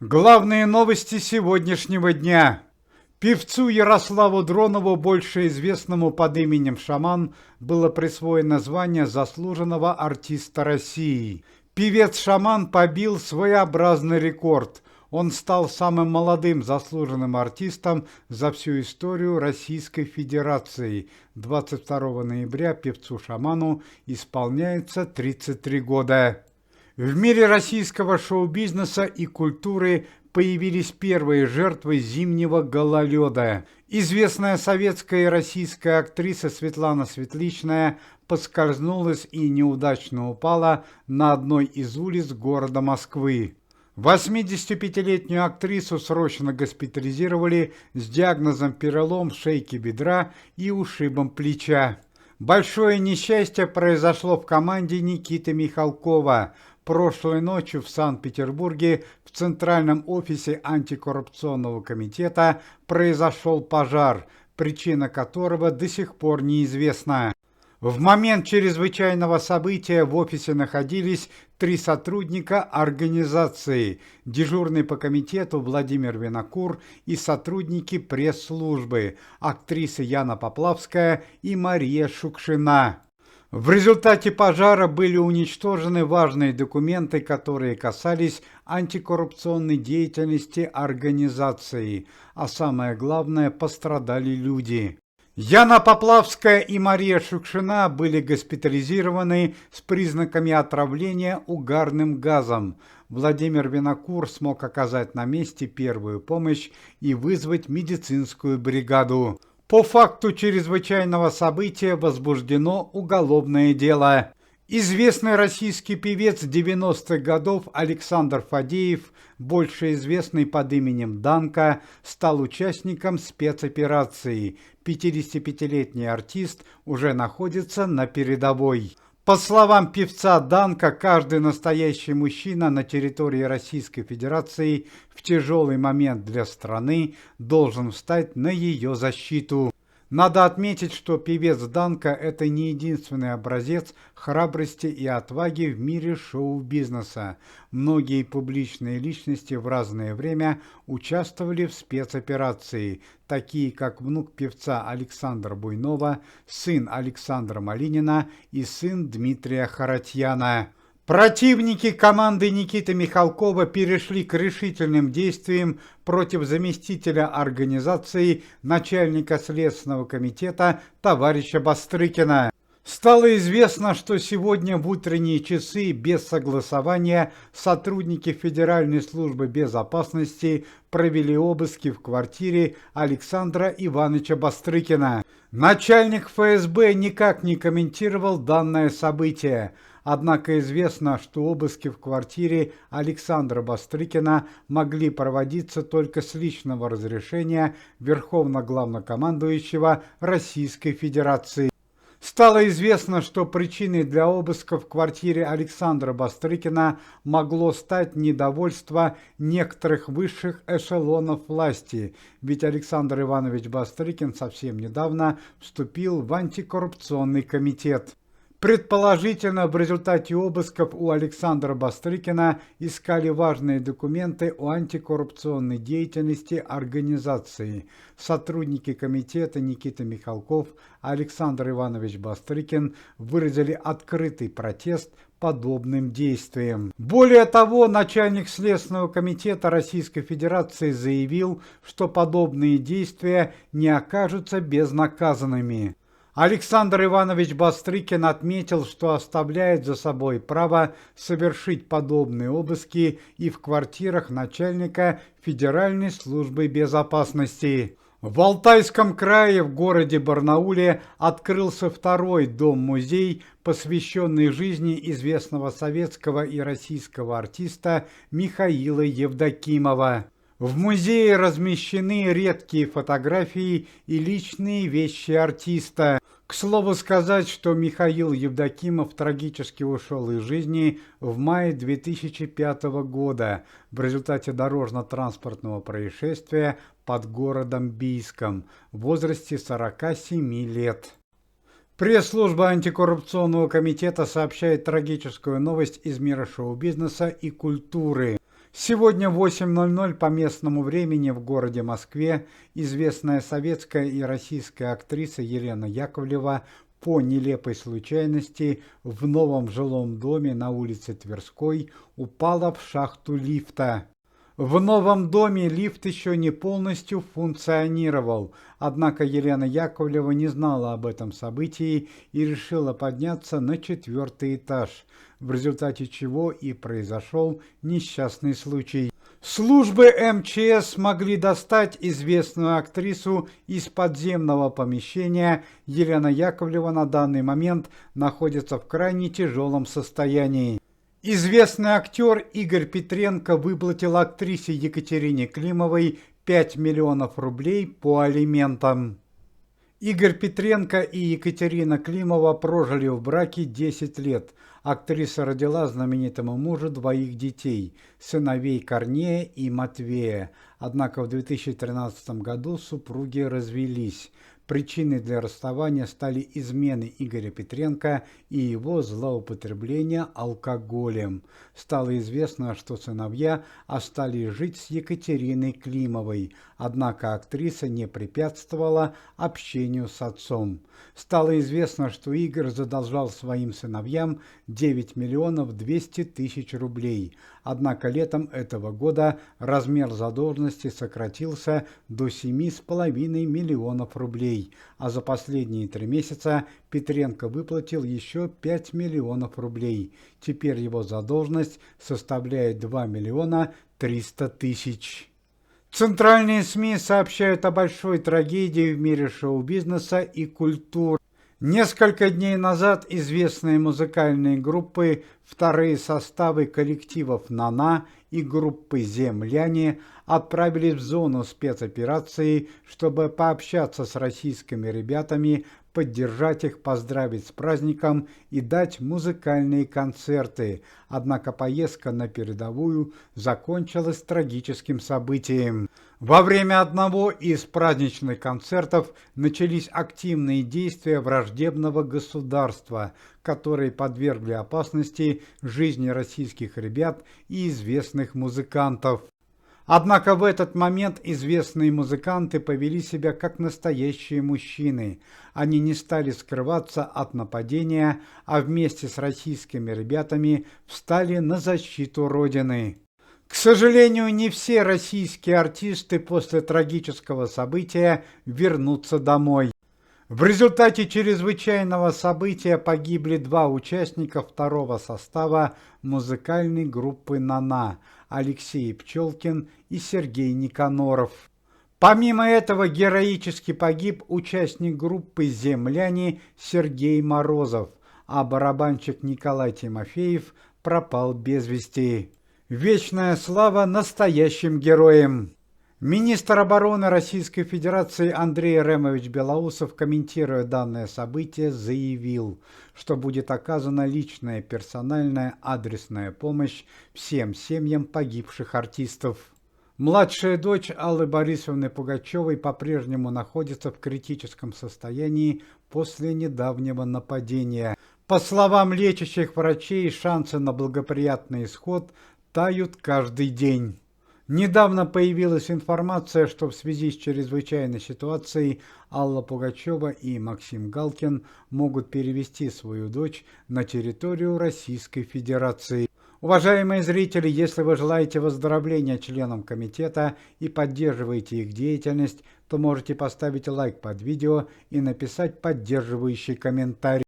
Главные новости сегодняшнего дня. Певцу Ярославу Дронову, больше известному под именем Шаман, было присвоено звание заслуженного артиста России. Певец Шаман побил своеобразный рекорд. Он стал самым молодым заслуженным артистом за всю историю Российской Федерации. 22 ноября певцу Шаману исполняется 33 года. В мире российского шоу-бизнеса и культуры появились первые жертвы зимнего гололеда. Известная советская и российская актриса Светлана Светличная поскользнулась и неудачно упала на одной из улиц города Москвы. 85-летнюю актрису срочно госпитализировали с диагнозом перелом шейки бедра и ушибом плеча. Большое несчастье произошло в команде Никиты Михалкова. Прошлой ночью в Санкт-Петербурге в Центральном офисе антикоррупционного комитета произошел пожар, причина которого до сих пор неизвестна. В момент чрезвычайного события в офисе находились 3 сотрудника организации, дежурный по комитету Владимир Винокур и сотрудники пресс-службы, актрисы Яна Поплавская и Мария Шукшина. В результате пожара были уничтожены важные документы, которые касались антикоррупционной деятельности организации, а самое главное, пострадали люди. Яна Поплавская и Мария Шукшина были госпитализированы с признаками отравления угарным газом. Владимир Винокур смог оказать на месте первую помощь и вызвать медицинскую бригаду. По факту чрезвычайного события возбуждено уголовное дело. Известный российский певец 90-х годов Александр Фадеев, больше известный под именем Данка, стал участником спецоперации. 55-летний артист уже находится на передовой. По словам певца Данка, каждый настоящий мужчина на территории Российской Федерации в тяжелый момент для страны должен встать на ее защиту. Надо отметить, что певец Данка – это не единственный образец храбрости и отваги в мире шоу-бизнеса. Многие публичные личности в разное время участвовали в спецоперации, такие как внук певца Александра Буйнова, сын Александра Малинина и сын Дмитрия Харатьяна. Противники команды Никиты Михалкова перешли к решительным действиям против заместителя организации, начальника Следственного комитета товарища Бастрыкина. Стало известно, что сегодня в утренние часы без согласования сотрудники Федеральной службы безопасности провели обыски в квартире Александра Ивановича Бастрыкина. Начальник ФСБ никак не комментировал данное событие. Однако известно, что обыски в квартире Александра Бастрыкина могли проводиться только с личного разрешения Верховного Главнокомандующего Российской Федерации. Стало известно, что причиной для обыска в квартире Александра Бастрыкина могло стать недовольство некоторых высших эшелонов власти, ведь Александр Иванович Бастрыкин совсем недавно вступил в антикоррупционный комитет. Предположительно, в результате обысков у Александра Бастрыкина искали важные документы о антикоррупционной деятельности организации. Сотрудники комитета Никита Михалков, Александр Иванович Бастрыкин выразили открытый протест подобным действиям. Более того, начальник Следственного комитета Российской Федерации заявил, что подобные действия не окажутся безнаказанными. Александр Иванович Бастрыкин отметил, что оставляет за собой право совершить подобные обыски и в квартирах начальника Федеральной службы безопасности. В Алтайском крае в городе Барнауле открылся второй дом-музей, посвященный жизни известного советского и российского артиста Михаила Евдокимова. В музее размещены редкие фотографии и личные вещи артиста. К слову сказать, что Михаил Евдокимов трагически ушел из жизни в мае 2005 года в результате дорожно-транспортного происшествия под городом Бийском в возрасте 47 лет. Пресс-служба антикоррупционного комитета сообщает трагическую новость из мира шоу-бизнеса и культуры. Сегодня в 8:00 по местному времени в городе Москве известная советская и российская актриса Елена Яковлева по нелепой случайности в новом жилом доме на улице Тверской упала в шахту лифта. В новом доме лифт еще не полностью функционировал, однако Елена Яковлева не знала об этом событии и решила подняться на 4-й этаж, в результате чего и произошел несчастный случай. Службы МЧС смогли достать известную актрису из подземного помещения. Елена Яковлева на данный момент находится в крайне тяжелом состоянии. Известный актер Игорь Петренко выплатил актрисе Екатерине Климовой 5 миллионов рублей по алиментам. Игорь Петренко и Екатерина Климова прожили в браке 10 лет. Актриса родила знаменитому мужу 2 детей – сыновей Корнея и Матвея. Однако в 2013 году супруги развелись. Причиной для расставания стали измены Игоря Петренко и его злоупотребление алкоголем. Стало известно, что сыновья остались жить с Екатериной Климовой, однако актриса не препятствовала общению с отцом. Стало известно, что Игорь задолжал своим сыновьям 9 миллионов 200 тысяч рублей. Однако летом этого года размер задолженности сократился до 7,5 миллионов рублей, а за последние 3 месяца Петренко выплатил еще 5 миллионов рублей. Теперь его задолженность составляет 2 миллиона 300 тысяч. Центральные СМИ сообщают о большой трагедии в мире шоу-бизнеса и культуры. Несколько дней назад известные музыкальные группы, вторые составы коллективов «Нана» и группы «Земляне» отправились в зону спецоперации, чтобы пообщаться с российскими ребятами, поддержать их, поздравить с праздником и дать музыкальные концерты. Однако поездка на передовую закончилась трагическим событием. Во время одного из праздничных концертов начались активные действия враждебного государства, которые подвергли опасности жизни российских ребят и известных музыкантов. Однако в этот момент известные музыканты повели себя как настоящие мужчины. Они не стали скрываться от нападения, а вместе с российскими ребятами встали на защиту Родины. К сожалению, не все российские артисты после трагического события вернутся домой. В результате чрезвычайного события погибли 2 участника второго состава музыкальной группы «Нана» – Алексей Пчелкин и Сергей Никоноров. Помимо этого героически погиб участник группы «Земляне» Сергей Морозов, а барабанщик Николай Тимофеев пропал без вести. Вечная слава настоящим героям! Министр обороны Российской Федерации Андрей Ремович Белоусов, комментируя данное событие, заявил, что будет оказана личная, персональная, адресная помощь всем семьям погибших артистов. Младшая дочь Аллы Борисовны Пугачевой по-прежнему находится в критическом состоянии после недавнего нападения. По словам лечащих врачей, шансы на благоприятный исход тают каждый день. Недавно появилась информация, что в связи с чрезвычайной ситуацией Алла Пугачева и Максим Галкин могут перевести свою дочь на территорию Российской Федерации. Уважаемые зрители, если вы желаете выздоровления членам комитета и поддерживаете их деятельность, то можете поставить лайк под видео и написать поддерживающий комментарий.